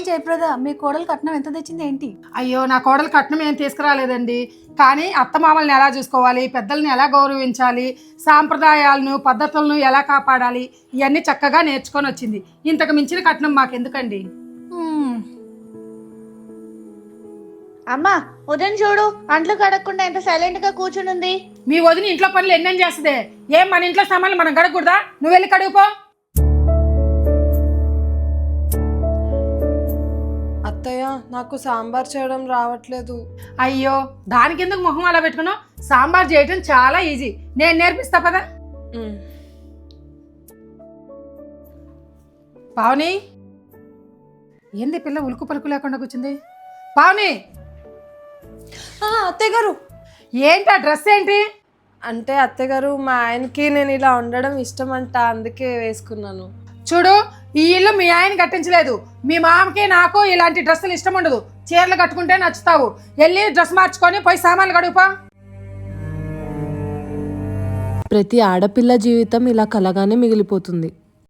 జయప్రద, మీ కోడలు కట్నం ఎంత తెచ్చింది ఏంటి? అయ్యో, నా కోడలు కట్నం ఏం తీసుకురాలేదండి. కానీ అత్తమామల్ని ఎలా చూసుకోవాలి, పెద్దల్ని ఎలా గౌరవించాలి, సాంప్రదాయాలను పద్ధతులను ఎలా కాపాడాలి, ఇవన్నీ చక్కగా నేర్చుకొని వచ్చింది. ఇంతకు మించిన కట్నం మాకెందుకండి? అమ్మా ఉదయం చూడు, అంట్లు కడగకుండా ఎంత సైలెంట్ గా కూర్చునుంది. మీ వదిన ఇంట్లో పనులు ఎన్నేం చేస్తుంది? ఏం మన ఇంట్లో సామాన్లు మనం కడగకూడదా? నువ్వు వెళ్ళి కడుగుపో. అత్తయ్య, నాకు సాంబార్ చేయడం రావట్లేదు. అయ్యో, దానికి ఎందుకు మొహం అలా పెట్టుకున్నావు? సాంబార్ చేయటం చాలా ఈజీ, నేను నేర్పిస్తా పదా. పావని, ఏంది పిల్ల ఉలుకు పలుకు లేకుండా కూర్చుంది? పావని, అత్తయ్య గారు. ఏంటి ఆ డ్రెస్ ఏంటి? అంటే అత్తయ్య గారు, మా ఆయనకి నేను ఇలా ఉండడం ఇష్టం అంట, అందుకే వేసుకున్నాను. చూడు, ఈ ఇల్లు మీ ఆయన కట్టించలేదు. మీ మామకి నాకు ఇలాంటి డ్రెస్సులు ఇష్టం ఉండదు. చీరలు కట్టుకుంటే నచ్చుతావు. వెళ్ళి డ్రెస్ మార్చుకొని పోయి సామాన్లు కడుగుపా. ప్రతి ఆడపిల్ల జీవితం ఇలా కలగానే మిగిలిపోతుంది.